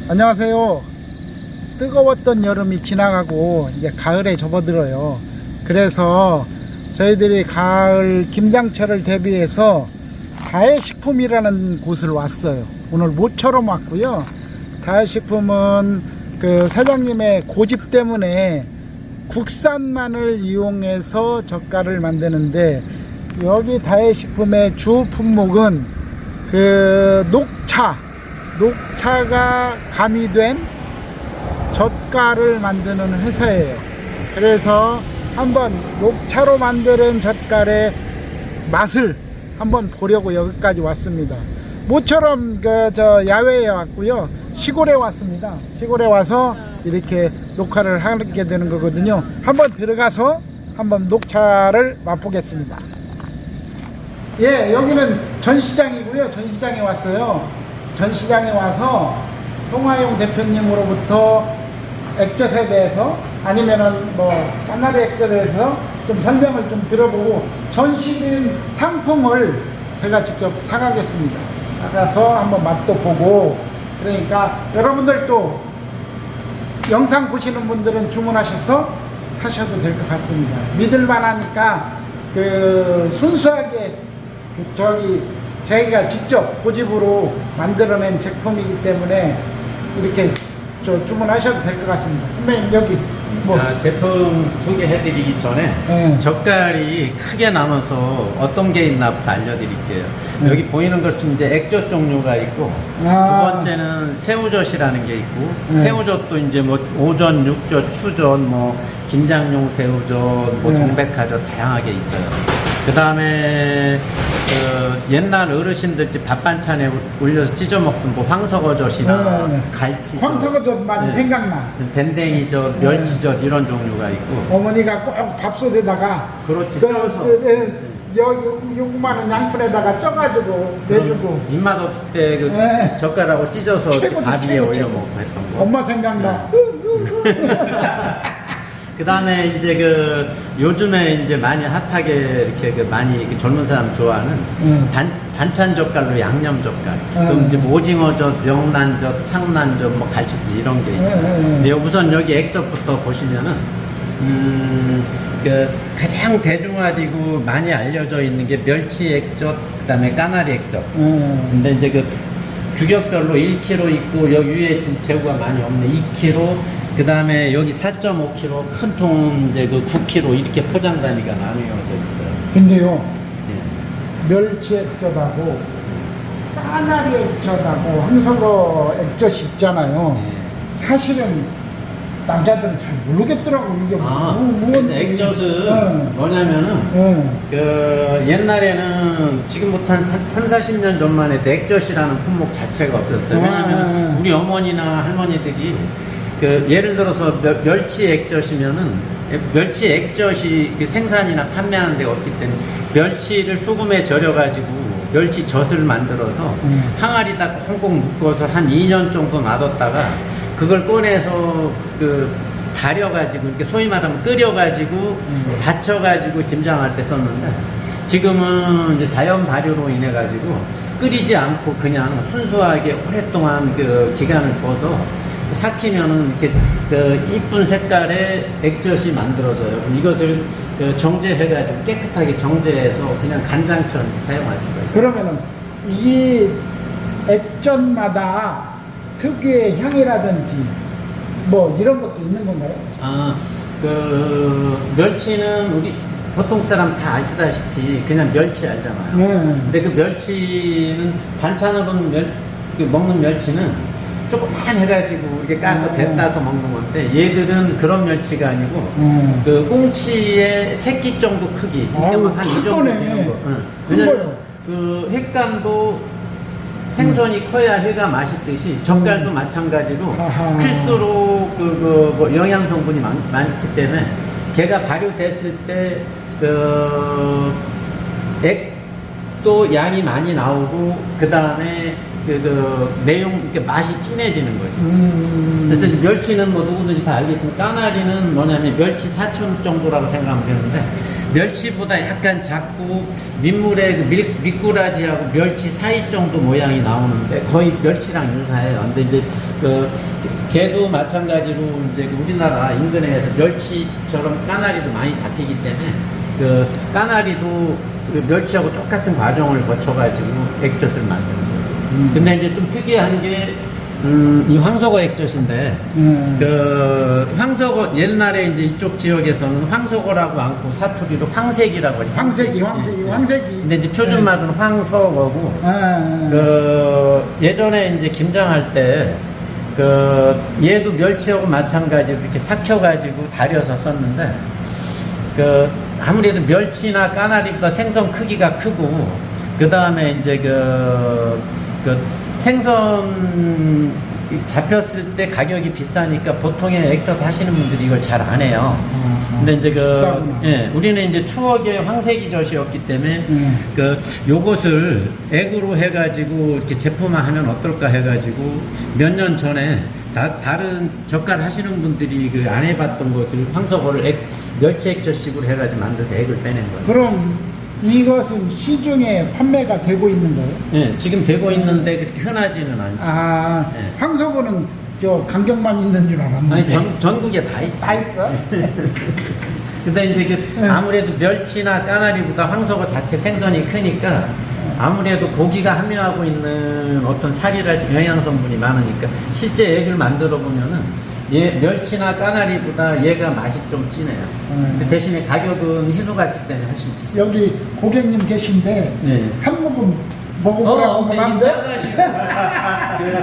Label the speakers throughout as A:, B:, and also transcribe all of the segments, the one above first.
A: 안녕하세요. 뜨거웠던 여름이 지나가고 이제 가을에 접어들어요. 그래서 저희들이 가을 김장철을 대비해서 다해식품이라는 곳을 왔어요. 오늘 모처럼 왔고요. 다해식품은 그 사장님의 고집 때문에 국산만을 이용해서 젓갈을 만드는데, 여기 다해식품의 주 품목은 그 녹차가 가미된 젓갈을 만드는 회사예요. 그래서 한번 녹차로 만드는 젓갈의 맛을 한번 보려고 여기까지 왔습니다. 모처럼 야외에 왔고요. 시골에 왔습니다. 시골에 와서 이렇게 녹화를 하게 되는 거거든요. 한번 들어가서 한번 녹차를 맛보겠습니다. 예, 여기는 전시장이고요. 전시장에 왔어요. 전시장에 와서 홍화용 대표님으로부터 액젓에 대해서, 아니면은 뭐 까나리 액젓에 대해서 좀 설명을 좀 들어보고, 전시된 상품을 제가 직접 사가겠습니다. 사가서 한번 맛도 보고, 그러니까 여러분들도 영상 보시는 분들은 주문하셔서 사셔도 될 것 같습니다. 믿을만하니까 순수하게 저희가 직접 고집으로 만들어낸 제품이기 때문에 이렇게 주문하셔도 될 것 같습니다. 선배님, 여기
B: 제품 소개해드리기 전에 젓갈이 크게 나눠서 어떤 게 있나부터 알려드릴게요. 여기 보이는 것처럼 이제 액젓 종류가 있고, 두 번째는 새우젓이라는 게 있고, 새우젓도 이제 뭐 오젓, 육젓, 추젓, 뭐 김장용 새우젓, 뭐 동백화젓 다양하게 있어요. 그 다음에 옛날 어르신들 집 밥 반찬에 올려서 찢어 먹던 뭐 황석어젓이나 갈치젓,
A: 황석어젓 많이 생각나.
B: 밴댕이젓, 멸치젓 이런 종류가 있고,
A: 어머니가 꼭 밥솥에다가
B: 그렇지, 쪄서
A: 요구만한 양푼에다가 쪄가지고 내주고,
B: 입맛 없을 때 젓갈하고 찢어서 밥 위에 올려 먹고 했던 거.
A: 엄마 생각나.
B: 그 다음에 이제 요즘에 이제 많이 핫하게 이렇게 많이 젊은 사람 좋아하는 반찬 젓갈로 양념 젓갈. 그럼 이제 오징어젓, 명란젓, 창란젓, 뭐 갈치젓 이런 게 있어요. 근데 우선 여기 액젓부터 보시면은 가장 대중화되고 많이 알려져 있는 게 멸치 액젓, 그 다음에 까나리 액젓. 근데 이제 규격별로 1kg 있고, 여기 위에 지금 재고가 많이 없네. 2kg. 그 다음에 여기 4.5kg, 큰 통 이제 9kg 이렇게 포장 단위가 나뉘어져 있어요.
A: 근데요, 멸치 액젓하고 까나리 액젓하고 황석어 액젓이 있잖아요. 사실은 남자들은 잘 모르겠더라고, 이게
B: 뭔지. 액젓은 뭐냐면은 옛날에는 지금부터 한 30-40년 전만 해도 액젓이라는 품목 자체가 없었어요. 왜냐면 우리 어머니나 할머니들이 예를 들어서 멸치 액젓이면은, 멸치 액젓이 생산이나 판매하는 데가 없기 때문에 멸치를 소금에 절여가지고 멸치젓을 만들어서 항아리에다 꽁꽁 묶어서 한 2년 정도 놔뒀다가 그걸 꺼내서 달여가지고, 이렇게 소위 말하면 끓여가지고 받쳐가지고 김장할 때 썼는데, 지금은 이제 자연 발효로 인해가지고 끓이지 않고 그냥 순수하게 오랫동안 기간을 둬서 삭히면은 이렇게 이쁜 색깔의 액젓이 만들어져요. 그럼 이것을 정제해가지고 깨끗하게 정제해서 그냥 간장처럼 사용할 수가 있어요.
A: 그러면은 이 액젓마다 특유의 향이라든지 뭐 이런 것도 있는 건가요?
B: 멸치는 우리 보통 사람 다 아시다시피 그냥 멸치 알잖아요. 근데 멸치는 반찬으로 먹는 멸치는 조금만 해가지고 이렇게 까서 배 따서 먹는 건데, 얘들은 그런 멸치가 아니고 꽁치의 새끼 정도 크기, 한 이 정도 되는 거. 왜냐면 횟감도 생선이 커야 회가 맛있듯이 젓갈도 마찬가지로 클수록 뭐 영양 성분이 많기 때문에 걔가 발효됐을 때 액도 양이 많이 나오고, 그 다음에 내용, 이렇게 맛이 진해지는 거죠. 그래서 이제 멸치는 뭐 누구든지 다 알겠지만, 까나리는 뭐냐면 멸치 사촌 정도라고 생각하면 되는데, 멸치보다 약간 작고 민물에 그 미꾸라지하고 멸치 사이 정도 모양이 나오는데 거의 멸치랑 유사해요. 근데 이제 그 개도 마찬가지로 이제 그 우리나라 인근에서 멸치처럼 까나리도 많이 잡히기 때문에 그 까나리도 그 멸치하고 똑같은 과정을 거쳐가지고 액젓을 만드는 거예요. 근데 이제 좀 특이한 게 이 황석어 액젓인데, 그 황석어 옛날에 이제 이쪽 지역에서는 황석어라고 않고 사투리로 황색이라고 하죠.
A: 황색이.
B: 근데 이제 표준말은 황석어고, 그 예전에 이제 김장할 때, 그 얘도 멸치하고 마찬가지로 이렇게 삭혀가지고 달여서 썼는데, 그 아무래도 멸치나 까나리보다 생선 크기가 크고, 그 다음에 이제 그 생선 잡혔을 때 가격이 비싸니까 보통의 액젓 하시는 분들이 이걸 잘 안 해요. 근데 이제 예, 우리는 이제 추억의 황색이젓이었기 때문에 요것을 액으로 해가지고 이렇게 제품화하면 어떨까 해가지고 몇 년 전에 다른 젓갈 하시는 분들이 그 안 해봤던 것을 황석어를 멸치 액젓식으로 해가지고 만들어서 액을 빼낸 거예요.
A: 그럼 이것은 시중에 판매가 되고 있는 거예요?
B: 네, 지금 되고 있는데 그렇게 흔하지는 않죠. 네.
A: 황석어는 저 강경만 있는 줄 알았는데.
B: 아니, 전국에 다 있죠.
A: 다 있어?
B: 근데 이제 아무래도 멸치나 까나리보다 황석어 자체 생선이 크니까 아무래도 고기가 함유하고 있는 어떤 살이랄지 영양성분이 많으니까 실제 액을 만들어 보면은 멸치나 까나리보다 얘가 맛이 좀 진해요. 그 대신에 가격은 희소가치 때문에 훨씬 비싸요.
A: 여기 고객님 계신데 한 모금 먹어보라고 하면 안 돼?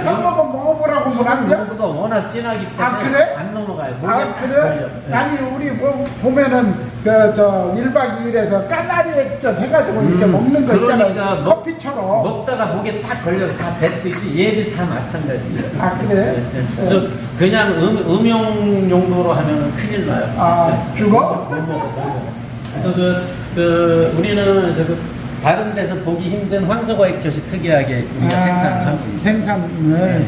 A: 한 모금 먹어보라고 하면 안 돼?
B: 농도가 워낙 진하기 때문에
A: 그래?
B: 안 넘어가요.
A: 그래? 아니 우리 보면은 저 1박 2일에서 까나리 액젓 해가지고 이렇게 먹는 거 있잖아요.
B: 그러니까
A: 커피처럼.
B: 먹다가 목에 딱 걸려서 다 뱉듯이 얘들 다 마찬가지예요.
A: 그래?
B: 그래서 그냥 음용 용도로 하면 큰일 나요.
A: 죽어?
B: 못 먹어. 그래서 우리는 다른 데서 보기 힘든 황석어 액젓이 특이하게 우리가 생산을 하고 있어요.
A: 생산을.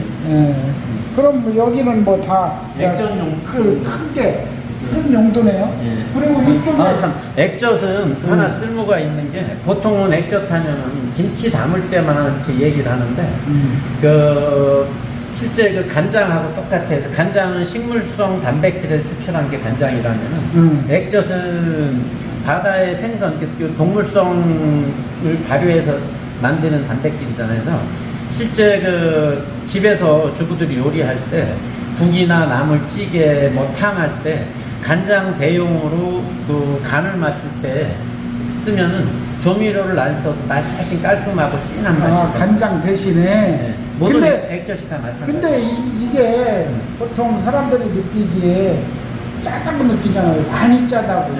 A: 그럼 뭐 여기는 뭐 다
B: 액젓용
A: 크게 큰 용도네요. 그리고 이쪽에
B: 참 액젓은 하나 쓸모가 있는 게 보통은 액젓 하면은 김치 담을 때만 이렇게 얘기를 하는데 실제 그 간장하고 똑같아서 간장은 식물성 단백질을 추출한 게 간장이라면은 액젓은 바다의 생선, 동물성을 발효해서 만드는 단백질이잖아요. 그래서 실제 집에서 주부들이 요리할 때 국이나 나물찌개, 탕할 때 간장 대용으로 간을 맞출 때 쓰면은 조미료를 안 써도 맛이 훨씬 깔끔하고 진한 맛이
A: 간장 대신에.
B: 모든 액젓이 다 마찬가지.
A: 근데 이게 보통 사람들이 느끼기에 짜다고 느끼잖아요. 많이 짜다고.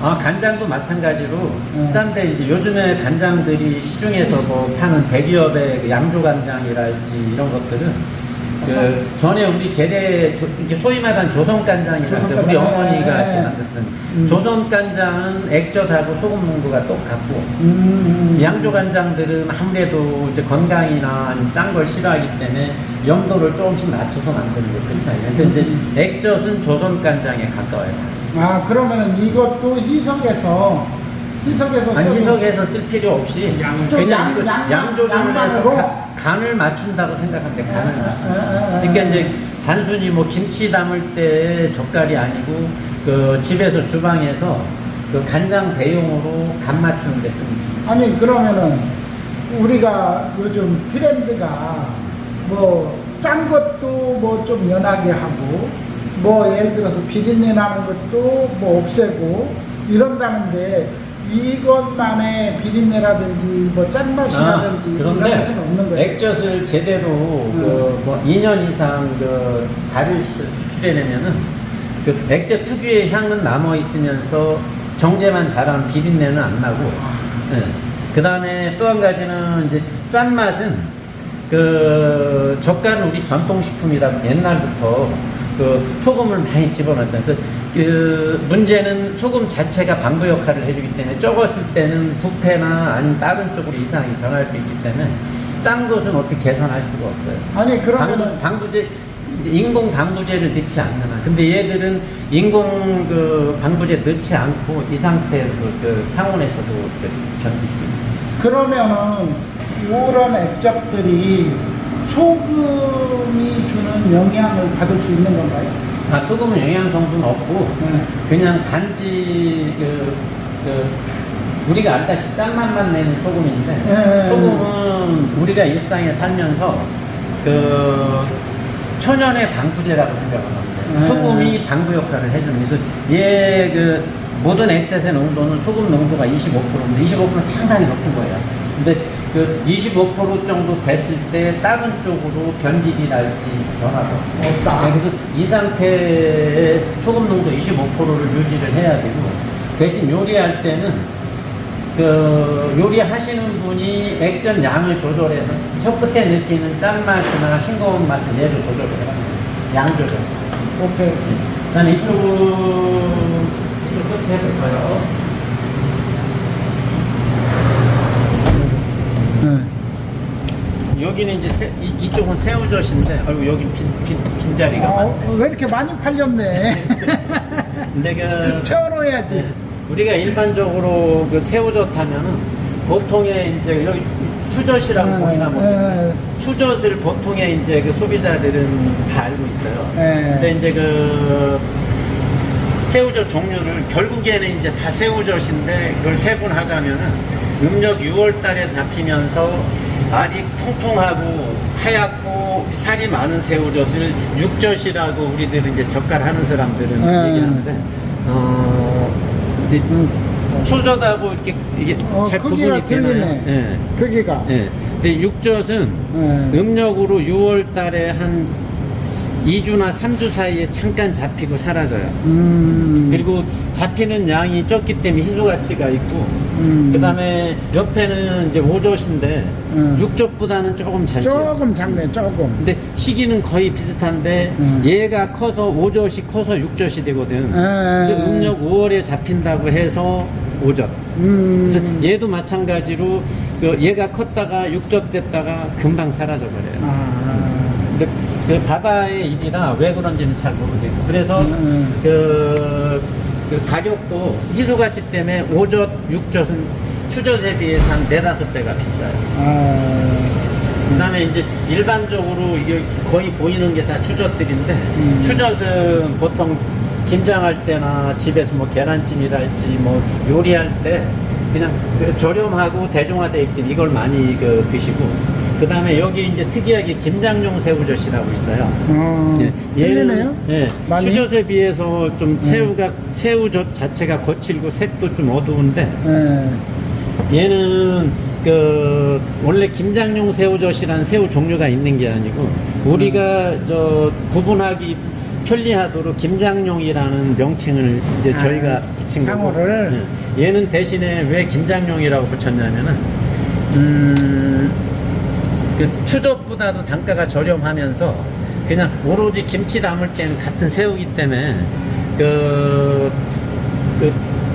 B: 간장도 마찬가지로 짠데 이제 요즘에 간장들이 시중에서 파는 대기업의 양조 간장이랄지 이런 것들은 전에 우리 소위 말하는 조선 간장이라서 우리 어머니가 이렇게 만들었던 조선 간장은 액젓하고 소금 농도가 똑같고 양조 간장들은 아무래도 이제 건강이나 짠 걸 싫어하기 때문에 염도를 조금씩 낮춰서 만드는 게 그 차이예요. 그래서 이제 액젓은 조선 간장에 가까워요.
A: 그러면은 이것도 희석해서
B: 희석해서 쓸 필요 없이 그냥 양조장으로 간을 맞춘다고 생각하면 돼. 간을 맞춘다. 그러니까 이제 단순히 김치 담을 때 젓갈이 아니고 집에서 주방에서 간장 대용으로 간 맞추는 데 씁니다.
A: 아니 그러면은 우리가 요즘 트렌드가 짠 것도 좀 연하게 하고 예를 들어서 비린내 나는 것도 없애고 이런다는데 이것만의 비린내라든지 짠맛이라든지 이런 것은 없는 거예요.
B: 액젓을 제대로 2년 이상 발효시켜서 추출해내면은 액젓 특유의 향은 남아 있으면서 정제만 잘하면 비린내는 안 나고. 그 다음에 또 한 가지는 이제 짠맛은 젓갈은 우리 전통식품이라고 옛날부터 소금을 많이 집어넣었잖아요. 그래서 문제는 소금 자체가 방부 역할을 해주기 때문에 적었을 때는 부패나 아니면 다른 쪽으로 이상이 변할 수 있기 때문에 짠 것은 어떻게 개선할 수가 없어요.
A: 아니 그러면은
B: 방부제 이제 인공 방부제를 넣지 않는 한. 근데 얘들은 인공 그 방부제 넣지 않고 이 상태에서 그 상온에서도 견딜 수 있어요.
A: 그러면은 이런 액젓들이 소금이 주는 영향을 받을 수 있는 건가요?
B: 아, 소금은 영양 성분 없고
A: 네.
B: 그냥 단지 우리가 알다시피 짠맛만 내는 소금인데
A: 네.
B: 소금은 우리가 일상에 살면서 그 천연의 방부제라고 생각을 합니다.
A: 네.
B: 소금이 방부 역할을 해주는. 그래서 얘 그 모든 액젓의 농도는 소금 농도가 25%인데 25%는 상당히 높은 거예요. 근데 그 25% 정도 됐을 때 다른 쪽으로 변질이랄지 변화가 없다. 그래서 이 상태의 소금 농도 25%를 유지를 해야 되고, 대신 요리할 때는 그 요리하시는 분이 액젓 양을 조절해서 혀 끝에 느끼는 짠맛이나 싱거운 맛을 얘를 조절을 해요. 양 조절.
A: 오케이.
B: 난 이쪽 끝에 해볼까요?
A: 네.
B: 여기는 이제 이쪽은 새우젓인데, 아이고 여기 빈자리가 많네.
A: 왜 이렇게 많이 팔렸네?
B: 근데 그
A: 채워놓아야지.
B: 우리가 일반적으로 그 새우젓 하면은 보통의 이제 여기 추젓이라고 보이나 모르겠네. 추젓을 보통의 이제 그 소비자들은 다 알고 있어요. 근데 이제 그 새우젓 종류를 결국에는 이제 다 새우젓인데 그걸 세분하자면은 음력 6월 달에 잡히면서 알이 통통하고 하얗고 살이 많은 새우젓을 육젓이라고 우리들은 이제 젓갈하는 사람들은 얘기하는데 추젓하고 이게 잘
A: 크기가
B: 구분이 되나요?
A: 틀리네.
B: 예.
A: 크기가.
B: 예. 근데 육젓은 음력으로 6월 달에 한 2주나 3주 사이에 잠깐 잡히고 사라져요. 그리고 잡히는 양이 적기 때문에 희소 가치가 있고, 그 다음에 옆에는 이제 오젓인데, 육젓보다는 조금 잘 쪄요.
A: 조금 작네, 조금.
B: 근데 시기는 거의 비슷한데, 얘가 커서 오젓이 커서 육젓이 되거든. 그래서 음력 5월에 잡힌다고 해서 오젓. 그래서 얘도 마찬가지로 얘가 컸다가 육젓 됐다가 금방 사라져 버려요. 근데 그 바다의 일이라 왜 그런지는 잘 모르겠고, 그래서 그 가격도 희소가치 때문에 오젓, 육젓은 추젓에 비해서 한 4~5배가 비싸요. 그 다음에 이제 일반적으로 이게 거의 보이는 게 다 추젓들인데, 추젓은 보통 김장할 때나 집에서 뭐 계란찜이랄지 뭐 요리할 때 그냥 저렴하고 대중화되어 있기 때문에 이걸 많이 드시고, 그 다음에 여기 이제 특이하게 김장용 새우젓이라고 있어요.
A: 틀리네요?
B: 예, 추젓에 비해서 좀 새우젓 자체가 거칠고 색도 좀 어두운데, 얘는 원래 김장용 새우젓이라는 새우 종류가 있는 게 아니고, 우리가 구분하기 편리하도록 김장용이라는 명칭을 이제 저희가 붙인 거고,
A: 상호를.
B: 얘는 대신에 왜 김장용이라고 붙였냐면은, 그 추젓보다도 단가가 저렴하면서 그냥 오로지 김치 담을 때는 같은 새우기 때문에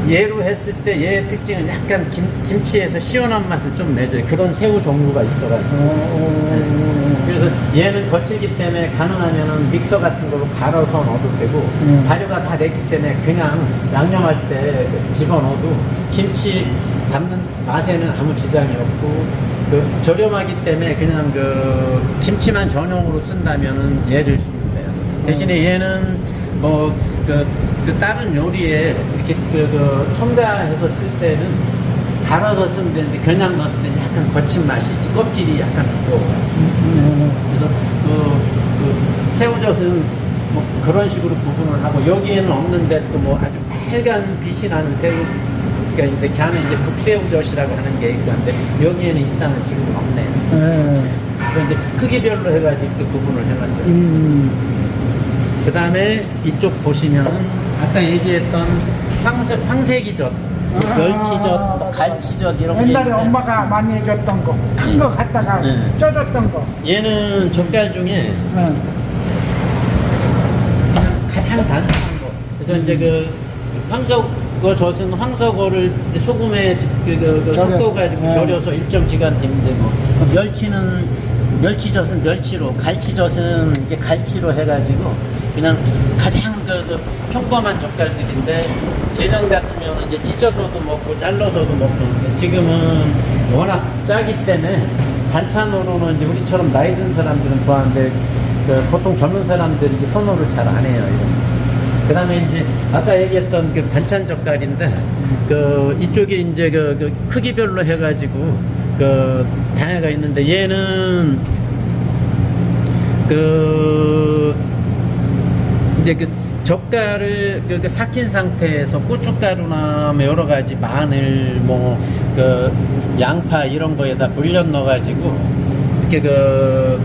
B: 얘로 했을 때 얘의 특징은 약간 김치에서 시원한 맛을 좀 내줘요. 그런 새우 종류가 있어가지고. 그래서 얘는 거칠기 때문에 가능하면은 믹서 같은 걸로 갈아서 넣어도 되고, 발효가 다 됐기 때문에 그냥 양념할 때 집어넣어도 김치 담는 맛에는 아무 지장이 없고, 저렴하기 때문에 그냥 김치만 전용으로 쓴다면은 얘를 쓰면 돼요. 대신에 얘는 다른 요리에 이렇게 첨가해서 쓸 때는 달아서 쓰면 되는데, 그냥 넣었을 때는 약간 거친 맛이 있지. 껍질이 약간 두꺼워요. 그래서 새우젓은 뭐 그런 식으로 구분을 하고, 여기에는 없는데 또 뭐 아주 빨간 빛이 나는 새우 있는데, 걔는 이제 북새우젓이라고 하는 게 있고 한데, 여기에는 일단은 지금 없네요. 그래서 이제 크기별로 해가지고 구분을 해놨어요. 그 다음에 이쪽 보시면은 아까 얘기했던 황새기젓, 멸치젓, 뭐 갈치젓 이런 게
A: 옛날에
B: 있는데,
A: 엄마가 많이 해줬던 거, 큰 거 갖다가 쪄줬던 거.
B: 얘는 젓갈 중에 그냥 가장 단순한 거. 그래서 이제 젓은 황석어를 이제 소금에 섞어가지고 절여서 일정 기간 되는데, 뭐 멸치는 멸치젓은 멸치로, 갈치젓은 이게 갈치로 해가지고 그냥 가장 그 평범한 젓갈들인데 예전 같으면 이제 찢어서도 먹고 잘라서도 먹고 근데 지금은 워낙 짜기 때문에 반찬으로는 이제 우리처럼 나이 든 사람들은 좋아하는데 그 보통 젊은 사람들이 이게 선호를 잘 안 해요. 그 다음에 이제 아까 얘기했던 그 반찬 젓갈인데 그 이쪽에 이제 그 크기별로 해가지고 그 다양가 있는데 얘는 그 이제 그 젓갈을 그 삭힌 상태에서 고춧가루나 뭐 여러 가지 마늘 뭐 그 양파 이런 거에다 물엿 넣어가지고 이렇게 그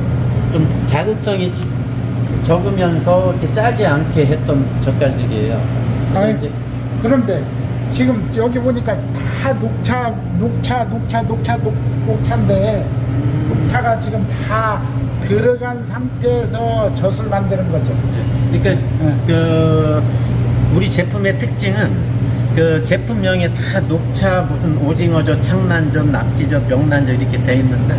B: 좀 자극성이 적으면서 이렇게 짜지 않게 했던 젓갈들이에요.
A: 아니,
B: 이제
A: 그런데 지금 여기 보니까 다 녹차인데 녹차가 지금 다 들어간 상태에서 젖을 만드는 거죠.
B: 그러니까
A: 네.
B: 그 우리 제품의 특징은 그 제품명에 다 녹차 무슨 오징어젓, 창란젓, 낙지젓, 명란젓 이렇게 돼 있는데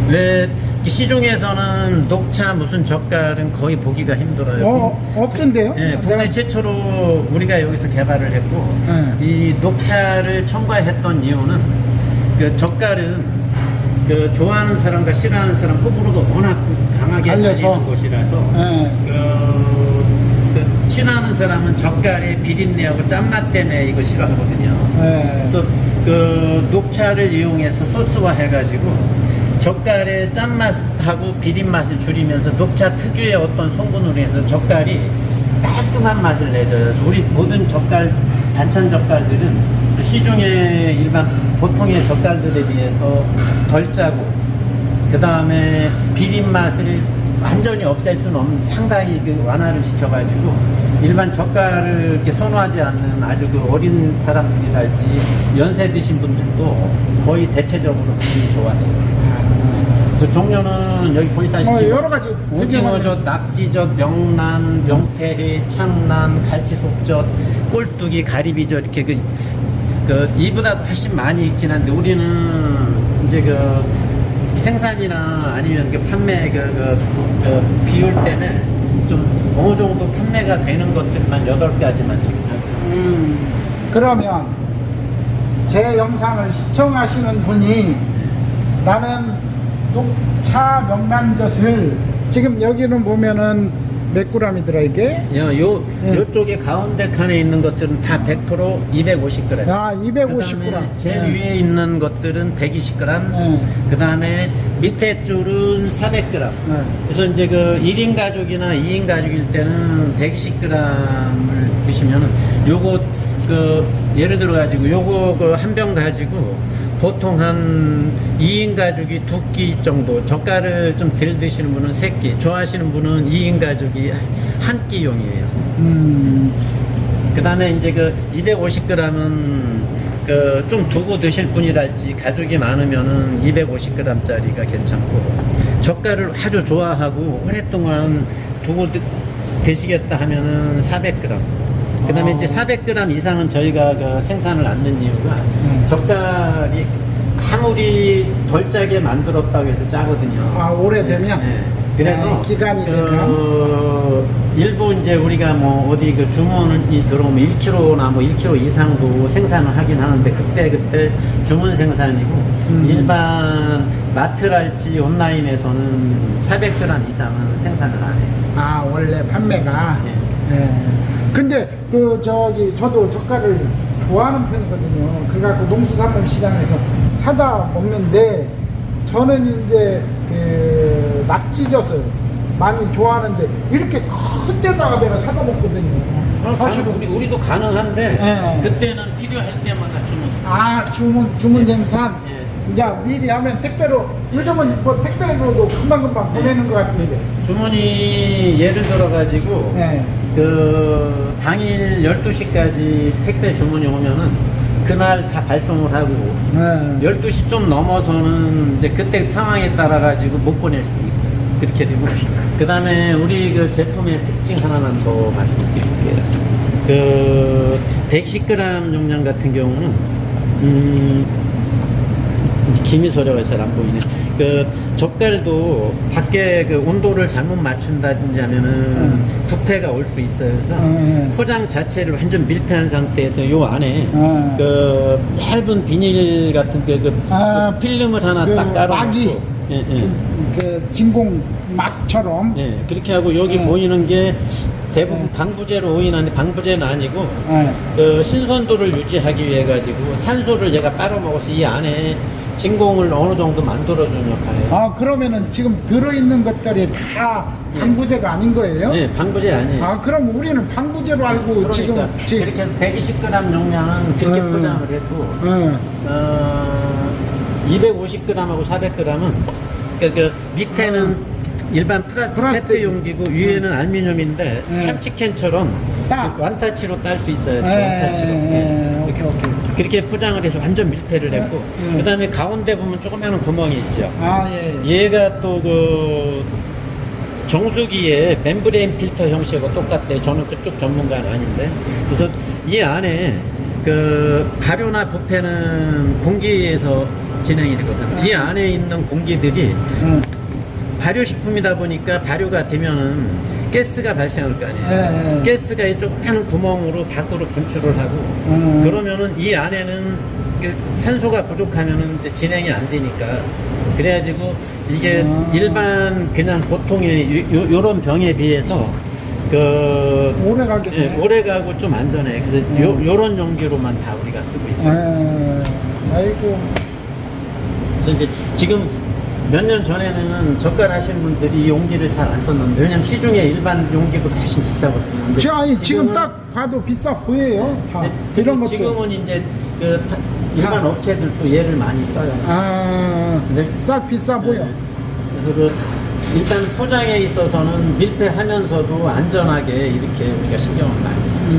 B: 왜 시중에서는 녹차 무슨 젓갈은 거의 보기가 힘들어요.
A: 없던데요?
B: 예, 국내 최초로 우리가 여기서 개발을 했고
A: 네.
B: 이 녹차를 첨가했던 이유는 그 젓갈은 그 좋아하는 사람과 싫어하는 사람 호불호가 워낙 강하게
A: 갈려서.
B: 갈리는 곳이라서
A: 네.
B: 그 싫어하는 사람은 젓갈의 비린내하고 짠맛 때문에 이거 싫어하거든요.
A: 네.
B: 그래서 그 녹차를 이용해서 소스화 해가지고 젓갈의 짠맛하고 비린맛을 줄이면서 녹차 특유의 어떤 성분으로 해서 젓갈이 깔끔한 맛을 내줘요. 그래서 우리 모든 젓갈, 반찬 젓갈들은 시중의 일반 보통의 젓갈들에 비해서 덜 짜고 그 다음에 비린맛을 완전히 없앨 수는 없는 상당히 그 완화를 시켜가지고 일반 젓갈을 이렇게 선호하지 않는 아주 그 어린 사람들이랄지 연세 드신 분들도 거의 대체적으로 많이 좋아해요. 그 종류는 여기 보시다시피
A: 여러 가지
B: 오징어젓, 낙지젓, 명란, 명태회, 창란, 갈치속젓, 꼴뚜기, 가리비젓 이렇게 그 이보다도 훨씬 많이 있긴 한데 우리는 이제 그 생산이나 아니면 그 판매 그 비율 때문에 좀 어느 정도 판매가 되는 것들만 8가지만 지금 하고 있습니다.
A: 그러면 제 영상을 시청하시는 분이 나는 녹차 명란젓을 지금 여기는 보면은 몇 g이더라 이게?
B: 요쪽에 가운데 칸에 있는 것들은 다 100% 250g.
A: 아, 250g.
B: 그다음에 제일 위에 있는 것들은 120g. 그 다음에 밑에 줄은 400g. 그래서 이제 그 1인 가족이나 2인 가족일 때는 120g을 드시면은 요거 그 예를 들어 가지고 요거 그 한 병 가지고 보통 한 2인 가족이 2끼 정도, 젓갈을 좀 덜 드시는 분은 3끼, 좋아하시는 분은 2인 가족이 한 끼용이에요. 그 다음에 이제 그 250g은 그 좀 두고 드실 분이랄지 가족이 많으면은 250g짜리가 괜찮고 젓갈을 아주 좋아하고 오랫동안 두고 드시겠다 하면은 400g. 그 다음에 이제 400g 이상은 저희가 그 생산을 않는 이유가 젓갈이 아무리 덜 짜게 만들었다고 해도 짜거든요.
A: 아, 오래되면?
B: 네. 그래서
A: 기간이 되면?
B: 일부 이제 우리가 뭐 어디 그 주문이 들어오면 1kg나 뭐 1kg 이상도 생산을 하긴 하는데 그때 주문 생산이고 일반 마트랄지 온라인에서는 400g 이상은 생산을 안 해요.
A: 아, 원래 판매가?
B: 네.
A: 네. 근데 저도 젓갈을 좋아하는 편이거든요. 그래갖고 농수산물 시장에서 사다 먹는데 저는 이제 그 낙지젓을 많이 좋아하는데 이렇게 큰 데다가 내가 사다 먹거든요. 사실은
B: 우리도 가능한데
A: 네.
B: 그때는 필요할 때마다 주문.
A: 아, 주문 생산?
B: 예.
A: 야, 미리 하면 택배로, 요즘은 뭐 택배로도 금방금방 보내는 것 같은데.
B: 주문이 예를 들어가지고
A: 네.
B: 그 당일 12시까지 택배 주문이 오면은 그날 다 발송을 하고
A: 네.
B: 12시 좀 넘어서는 이제 그때 상황에 따라 가지고 못 보낼 수도 있고 그렇게 되고 그 다음에 우리 그 제품의 특징 하나만 더 말씀드릴게요. 그 110g 용량 같은 경우는 김이 소려가 잘 안 보이네. 그 젓갈도 밖에 그 온도를 잘못 맞춘다든지 하면은 부패가 올 수 있어요. 그래서 포장 자체를 완전 밀폐한 상태에서 요 안에 그 얇은 비닐 같은 그 필름을 하나
A: 그
B: 딱 깔아놓고
A: 막이 그 진공 막처럼.
B: 예, 그렇게 하고 여기 보이는 게 대부분 방부제로 오인하는데 방부제는 아니고 그 신선도를 유지하기 위해 가지고 산소를 얘가 빨아먹어서 이 안에 진공을 어느 정도 만들어주는 역할이에요.
A: 아, 그러면은 지금 들어있는 것들이 다 방부제가 아닌 거예요?
B: 네, 방부제 아니에요.
A: 아, 그럼 우리는 방부제로 알고
B: 그러니까
A: 지금
B: 이렇게 해서 120g 용량은 그렇게 포장을 했고 250g하고 400g은 그 밑에는 일반
A: 플라스틱.
B: 페트 용기고 위에는 알루미늄인데 참치캔처럼
A: 딱.
B: 완타치로 딸 수 있어요. 완타치로.
A: 오케이.
B: 그렇게 포장을 해서 완전 밀폐를 했고 그 다음에 가운데 보면 조그마한 구멍이 있죠.
A: 아, 예.
B: 얘가 또 그 정수기의 멤브레인 필터 형식하고 똑같대. 저는 그쪽 전문가는 아닌데. 그래서 이 안에 그 발효나 부패는 공기에서 진행이 되거든요. 이 안에 있는 공기들이 발효식품이다 보니까 발효가 되면은 가스가 발생할 거 아니에요. 가스가 이 조그마한 구멍으로 밖으로 분출을 하고 그러면은 이 안에는 그 산소가 부족하면은 이제 진행이 안 되니까 그래가지고 이게 일반 그냥 보통의 요런 병에 비해서 그
A: 오래 가겠네.
B: 예, 오래 가고 좀 안전해. 그래서 요런 용기로만 다 우리가 쓰고 있어요.
A: 아이고.
B: 그래서 이제 지금 몇 년 전에는 젓갈 하시는 분들이 이 용기를 잘 안 썼는데 왜냐면 시중에 일반 용기보다 훨씬 비싸거든요. 근데
A: 아니, 지금 딱 봐도 비싸 보여요. 다.
B: 근데
A: 이런 것도.
B: 지금은 이제 그 일반 업체들도 얘를 많이 써요. 근데
A: 딱 비싸 보여.
B: 그래서 그 일단 포장에 있어서는 밀폐하면서도 안전하게 이렇게 우리가 신경을 많이 쓰죠.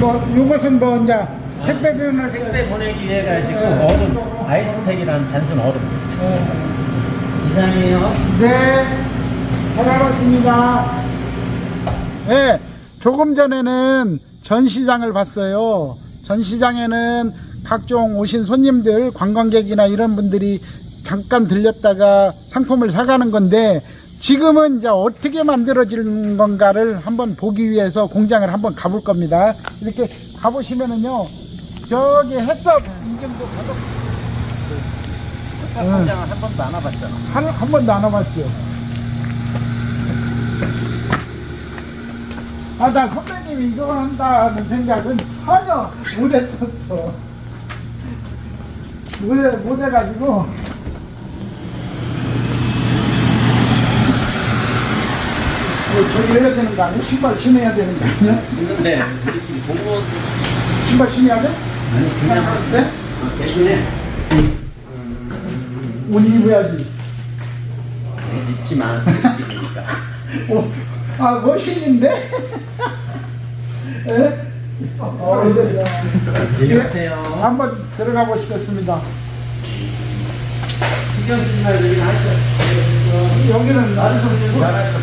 A: 뭐 요것은 뭐 이제 택배 배운할 때.
B: 택배 보내기 위해 가지고 얼음, 아이스팩이라는 단순 얼음. 이상이에요.
A: 네, 잘 알았습니다. 네, 조금 전에는 전시장을 봤어요. 전시장에는 각종 오신 손님들, 관광객이나 이런 분들이 잠깐 들렸다가 상품을 사가는 건데 지금은 이제 어떻게 만들어지는 건가를 한번 보기 위해서 공장을 한번 가볼 겁니다. 이렇게 가보시면은요, 저기 햇섭 인증도 받아.
B: 포장을 한 번도 안 와봤잖아.
A: 한 번도 안 와봤죠. 아, 나 선배님이 이거 한다는 생각은 전혀 못 했었어. 못 해가지고. 저기 해야 되는 거 아니야? 신발 신어야 되는 거 아니야?
B: 있는데 우리끼리 공무원
A: 신발 신어야 돼?
B: 아니 그냥
A: 네?
B: 대신에
A: 옷 입어야지.
B: 입지만 입으니까.
A: 아, 멋있는데? 예?
B: 안녕하세요.
A: 한번 들어가 보시겠습니다.
B: 신경 쓰지 말고 여기 하시죠.
A: 여기는
B: 나도 좀 잘하셔.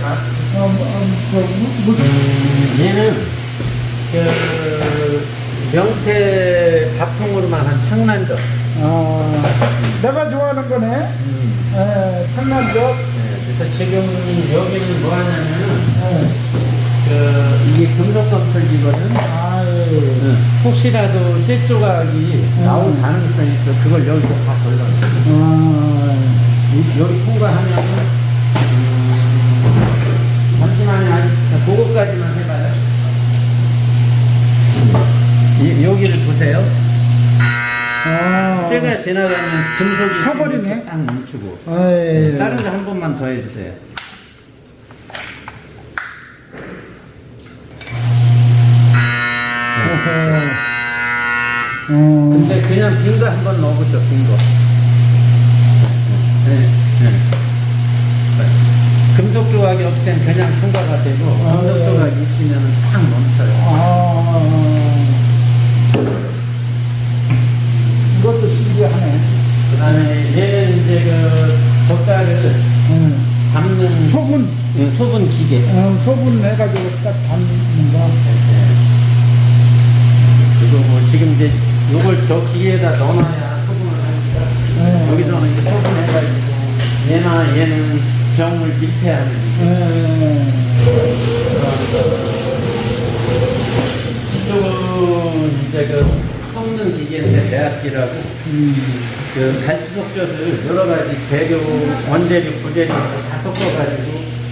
A: 무슨
B: 얘는 그 명태 밥통으로만 한 창난젓.
A: 내가 좋아하는 거네. 청란젓.
B: 그래서 지금 여기는 뭐 하냐면은 그 이게 금속검철기거든. 혹시라도 쇠 조각이 나올 가능성이 있어. 그걸 여기서 다 걸러. 여기 통과하면은 잠시만요. 그거까지만 해봐요. 여기를 보세요. 쇠가 지나가면 금속이
A: 서버리네.
B: 딱 멈추고.
A: 에이.
B: 다른 거 한 번만 더 해주세요. 근데 그냥 빈 거 한 번 넣어보죠. 빈 거. 금속 조각이 없을 땐 그냥 통과가 되고 금속 조각이 있으면 탁 멈춰요.
A: 이것도 신기하네.
B: 그 다음에 얘는 이제 그 젓갈을 담는 소분 기계.
A: 소분 해가지고 딱 담는 거.
B: 그리고 뭐 지금 이제 요걸 저 기계에다 넣어놔야 소분을 하니까 여기서는 이제 소분해가지고 얘나 얘는 병을 밀폐하는 이쪽은 이제 그 섞는 기계인데 배합기라고 그 갈치 속젓을 여러 가지 재료, 원재료, 부재료 다 섞어가지고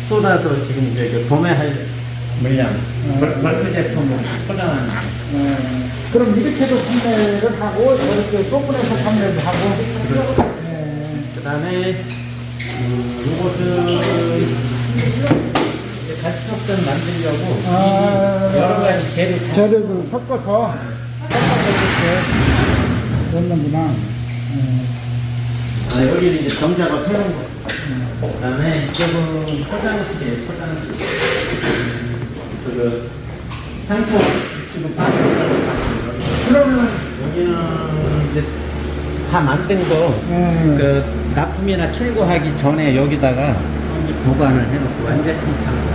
B: 쏟아서 지금 이제 그 도매할 물량, 벌크 제품을 포장하는
A: 그럼 이렇게도 판매를 하고 이렇게 소분해서 판매를 하고.
B: 그렇죠. 그 다음에 요것은 갈치 속젓 만들려고 여러 가지
A: 재료를 섞어서 이렇게 넣는구나.
B: 여기는 이제 정작업 해놓은 거. 그 다음에 이쪽은 포장실이에요, 포장실. 그 상품 지금
A: 그러면
B: 여기는 이제 다 만든 거, 그 납품이나 출고하기 전에 여기다가 이제 보관을 해놓고 완제품 창고.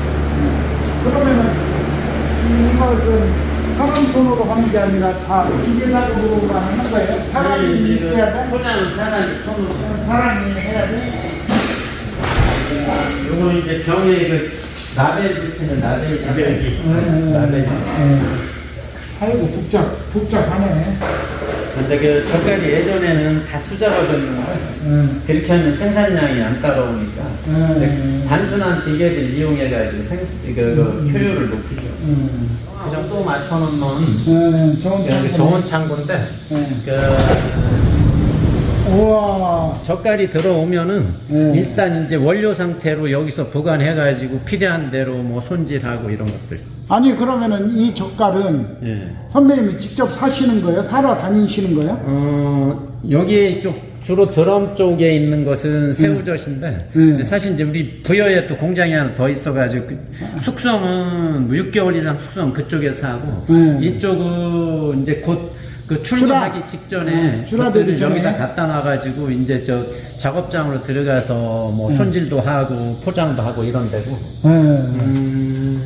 A: 그러면은 이것은 사람 손으로 하는 게 아니라 다 기계작업으로만 하는 거예요? 사람이 있어야 돼?
B: 포장은 사람이 손으로.
A: 사람이 해야 돼?
B: 요거는 이제 병에 그 나벨 붙이는 나벨 나벨기. 나벨.
A: 아이고 복잡하네.
B: 근데 그 젓갈이 예전에는 다 수자가 줬는데 그렇게 하면 생산량이 안 따라오니까 단순한 기계들 이용해가지고 그 효율을 높이죠. 그 정도 맞춰놓는 좋은 창고인데
A: 우와.
B: 젓갈이 들어오면은 일단 이제 원료 상태로 여기서 보관해가지고 필요한 대로 뭐 손질하고 이런 것들.
A: 아니 그러면은 이 젓갈은 선배님이 직접 사시는 거예요? 사러 다니시는 거예요?
B: 여기 쪽 주로 드럼 쪽에 있는 것은 새우젓인데 근데 사실 이제 우리 부여에 또 공장이 하나 더 있어가지고 숙성은 6개월 이상 숙성 그쪽에서 하고 이쪽은 이제 곧 그 출고하기 직전에
A: 출하되기 전에
B: 여기다 갖다 놔가지고 이제 저 작업장으로 들어가서 뭐 손질도 하고 포장도 하고 이런 데고.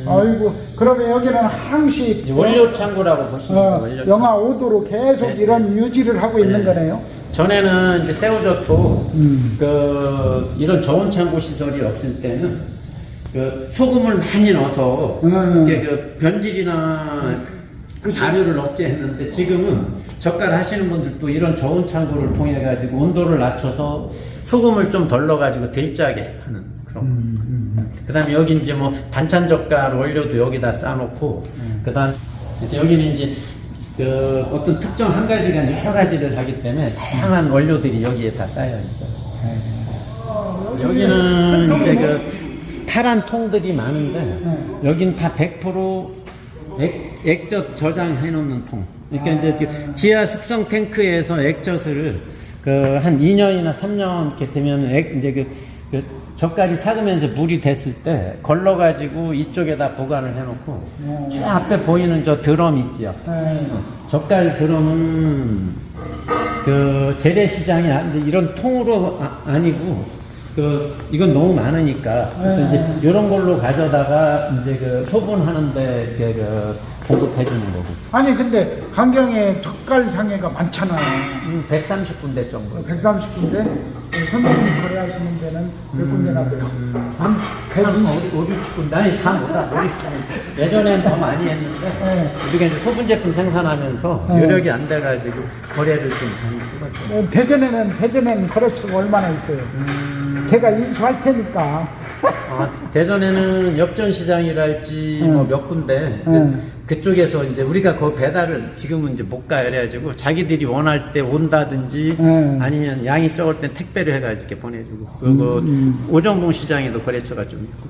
A: 아이고 그러면 여기는 항시
B: 원료 창고라고 보시면 돼요.
A: 영하 5도로 계속 이런 유지를 하고 있는 거네요.
B: 전에는 이제 새우젓도 그 이런 저온 창고 시설이 없을 때는 그 소금을 많이 넣어서 이게 그 변질이나 가류를 억제했는데 지금은 젓갈 하시는 분들도 이런 저온 창고를 통해 가지고 온도를 낮춰서 소금을 좀 덜 넣어 가지고 덜 짜게 하는 그런. 그다음에 여기 이제 뭐 반찬 젓갈 원료도 여기다 싸놓고 그다음 그래서 여기는 이제 그 어떤 특정 한 가지가 아니라 여러 가지를 하기 때문에 다양한 원료들이 여기에 다 쌓여 있어요. 여기는 이제 그 파란 통들이 많은데 여기는 다 100% 액젓 저장해 놓는 통. 그러니까 이제 그 지하 숙성 탱크에서 액젓을 그 한 2년이나 3년 이렇게 되면 이제 그 젓갈이 삭으면서 물이 됐을 때 걸러가지고 이쪽에다 보관을 해놓고 저 앞에 보이는 저 드럼 있지요. 젓갈 드럼은 그 재래시장이 이제 이런 통으로 아니고 이건 너무 많으니까 그래서 이제 이런 걸로 가져다가 이제 그 소분하는데 그 공급해 주는 거고.
A: 아니 근데 강경에 젓갈 상해가 많잖아.
B: 130군데 정도.
A: 130군데 선배님 거래하시는 데는 몇 군데나 돼요? 한 120?
B: 5, 60군데. 아니 다 못하 5, 60군데. 예전에는 더 많이 했는데 우리가 이제 소분 제품 생산하면서 여력이 안 돼가지고 거래를 좀 많이 해봤어요.
A: 대전에는 거래처가 얼마나 있어요? 제가 인수할 테니까.
B: 대전에는 역전시장이랄지 뭐 몇 군데 그쪽에서 이제 우리가 그 배달을 지금은 이제 못 가야 해가지고 자기들이 원할 때 온다든지 아니면 양이 적을 때 택배를 해가지고 이렇게 보내주고 그리고 오정동 시장에도 거래처가 좀 있고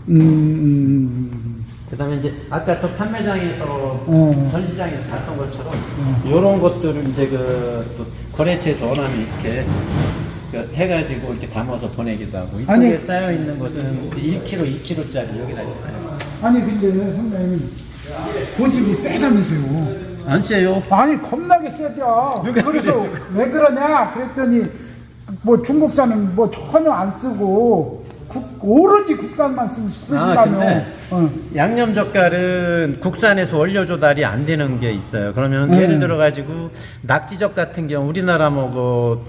B: 그다음에 이제 아까 저 판매장에서 전시장에서 봤던 것처럼 이런 것들을 이제 또 거래처에서 원하면 이렇게 해가지고 이렇게 담아서 보내기도 하고 이쪽에 쌓여 있는 것은 1kg, 2kg짜리 여기다 있어요.
A: 아니 근데 선생님 고집이 세다면서요?
B: 안 세요.
A: 아니 겁나게 세죠. 그래서 왜 그러냐 그랬더니 뭐 중국산은 뭐 전혀 안 쓰고 오로지 국산만 쓰시다며.
B: 근데
A: 어.
B: 양념젓갈은 국산에서 원료 조달이 안 되는 게 있어요. 그러면 예를 들어 가지고 낙지젓 같은 경우 우리나라 뭐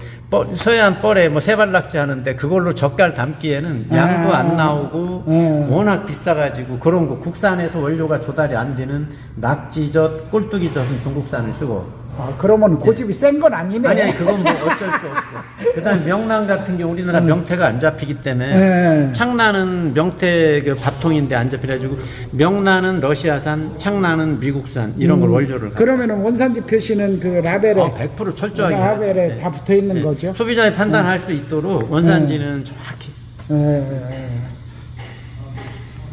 B: 서해안 뻘에 뭐 세발낙지 하는데 그걸로 젓갈 담기에는 양도 안 나오고 워낙 비싸가지고 그런 거 국산에서 원료가 조달이 안 되는 낙지젓, 꼴뚜기젓은 중국산을 쓰고.
A: 그러면 고집이 센 건 아니네.
B: 아니 그건 뭐 어쩔 수 없고. 그다음 명란 같은 경우 우리나라 명태가 안 잡히기 때문에 창란은 명태 그 밥통인데 안 잡혀가지고 명란은 러시아산, 창란은 미국산 이런 걸 원료를.
A: 그러면은 원산지 표시는 그 라벨에
B: 100% 철저하게
A: 라벨에 다 붙어 있는 거죠.
B: 소비자의 판단할 수 있도록 원산지는 정확히.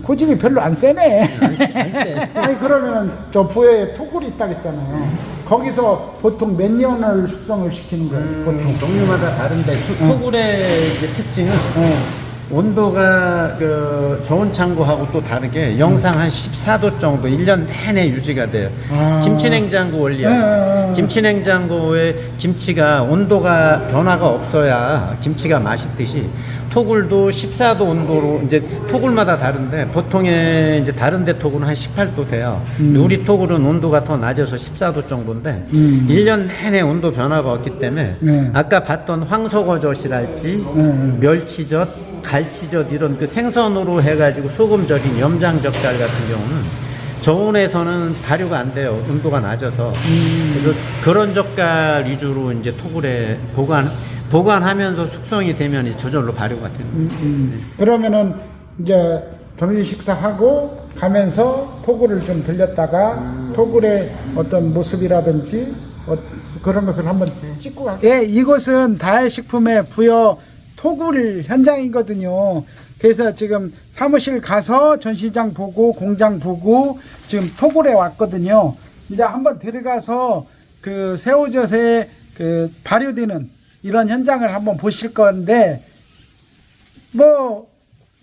A: 고집이 별로 안 세네.
B: 안 세.
A: 아니 그러면은 저 부여에 토굴이 있다 했잖아요. 거기서 보통 몇 년을 숙성을 시키는 거예요? 보통
B: 종류마다 다른데 토굴의 이제 특징은 온도가 그 저온 창고하고 또 다르게 영상 한 14도 정도 1년 내내 유지가 돼요. 김치냉장고 원리야. 김치냉장고에 김치가 온도가 변화가 없어야 김치가 맛있듯이 토굴도 14도 온도로 이제 토굴마다 다른데 보통의 이제 다른 데 토굴은 한 18도 돼요. 우리 토굴은 온도가 더 낮아서 14도 정도인데 1년 내내 온도 변화가 없기 때문에 아까 봤던 황소거젓이랄지 멸치젓, 갈치젓 이런 그 생선으로 해가지고 소금 절인 염장젓갈 같은 경우는 저온에서는 발효가 안 돼요. 온도가 낮아서. 그래서 그런 젓갈 위주로 이제 토굴에 보관하면서 숙성이 되면 이제 저절로 발효가 되는 거예요.
A: 그러면은 이제 점심 식사하고 가면서 토굴을 좀 들렸다가 토굴의 어떤 모습이라든지 그런 것을 한번 찍고 갈게요. 예, 이곳은 다해식품의 부여 토굴 현장이거든요. 그래서 지금 사무실 가서 전시장 보고 공장 보고 지금 토굴에 왔거든요. 이제 한번 들어가서 그 새우젓에 그 발효되는 이런 현장을 한번 보실 건데 뭐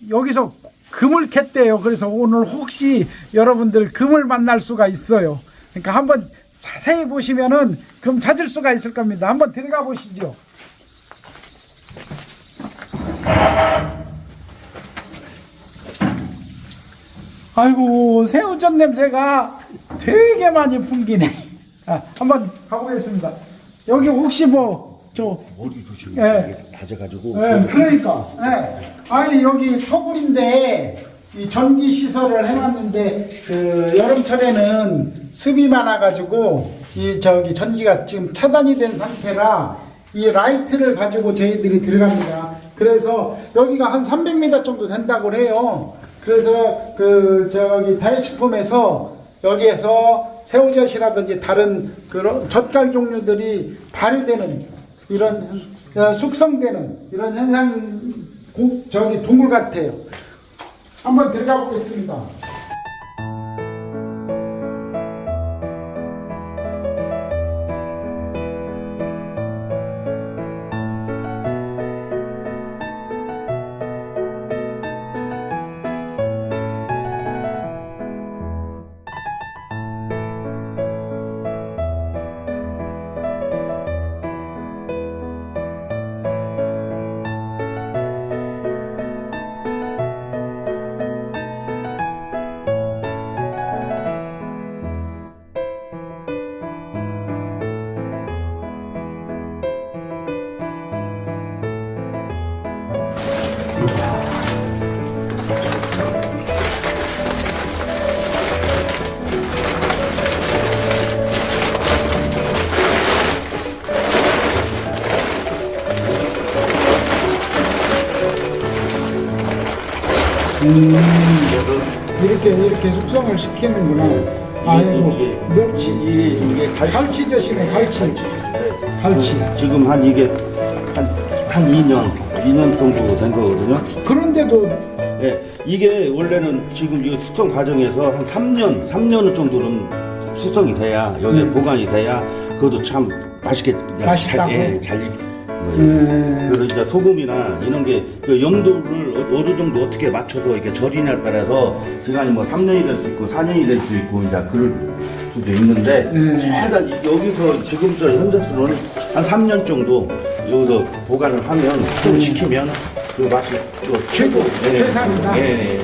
A: 여기서 금을 캤대요. 그래서 오늘 혹시 여러분들 금을 만날 수가 있어요. 그러니까 한번 자세히 보시면은 금 찾을 수가 있을 겁니다. 한번 들어가 보시죠. 아이고 새우젓 냄새가 되게 많이 풍기네. 한번 가보겠습니다. 여기 혹시
C: 머리도 지금 다져가지고.
A: 그러니까. 아니 여기 토굴인데 이 전기 시설을 해놨는데 그 여름철에는 습이 많아가지고 이 전기가 지금 차단이 된 상태라 이 라이트를 가지고 저희들이 들어갑니다. 그래서 여기가 한 300m 정도 된다고 해요. 그래서 다해식품에서 여기에서 새우젓이라든지 다른 그런 젓갈 종류들이 발효되는 이런 숙성되는 이런 현상이 동굴 같아요. 한번 들어가 보겠습니다. 이렇게 숙성을 시키는구나. 아이고 멸치
C: 이게
A: 갈치젓이네. 갈치.
C: 지금 한 2년 정도 된 거거든요.
A: 그런데도
C: 이게 원래는 지금 이 숙성 과정에서 한 3년 정도는 숙성이 돼야 여기에 보관이 돼야 그것도 참 맛있게
A: 맛있다고?
C: 잘 그래서 이제 소금이나 이런 게 그 염도를 어느 정도 어떻게 맞춰서 이렇게 절이냐에 따라서 시간이 뭐 3년이 될 수 있고 4년이 될 수 있고 이제 그럴 수도 있는데 최대한 여기서 지금부터 현재로는 한 3년 정도 여기서 보관을 하면 숙성시키면 그 맛이 또
A: 최고, 최상이다.
C: 예.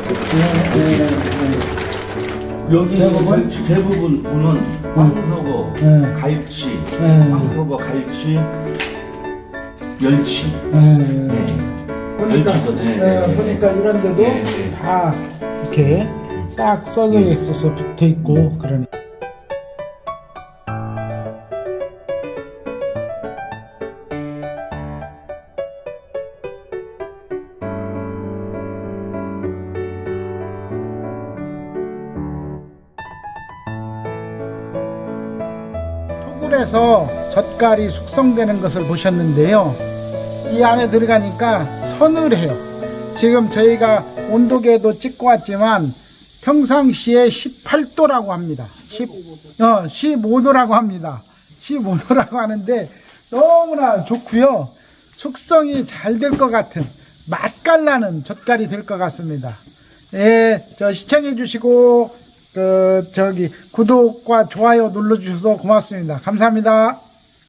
C: 여기 대부분 보면 황소고,
A: 네.
C: 갈치,
A: 네.
C: 황소고, 갈치, 멸치.
A: 보니까,
C: 멸치도, 네.
A: 보니까 이런 데도
C: 네.
A: 다 이렇게 싹 써져 있어서 붙어 있고, 그러니. 토굴에서 젓갈이 숙성되는 것을 보셨는데요. 이 안에 들어가니까 서늘해요. 지금 저희가 온도계도 찍고 왔지만 평상시에 18도라고 합니다. 15도라고 합니다. 15도라고 하는데 너무나 좋고요. 숙성이 잘 될 것 같은 맛깔나는 젓갈이 될 것 같습니다. 예, 저 시청해 주시고 구독과 좋아요 눌러주셔서 고맙습니다. 감사합니다.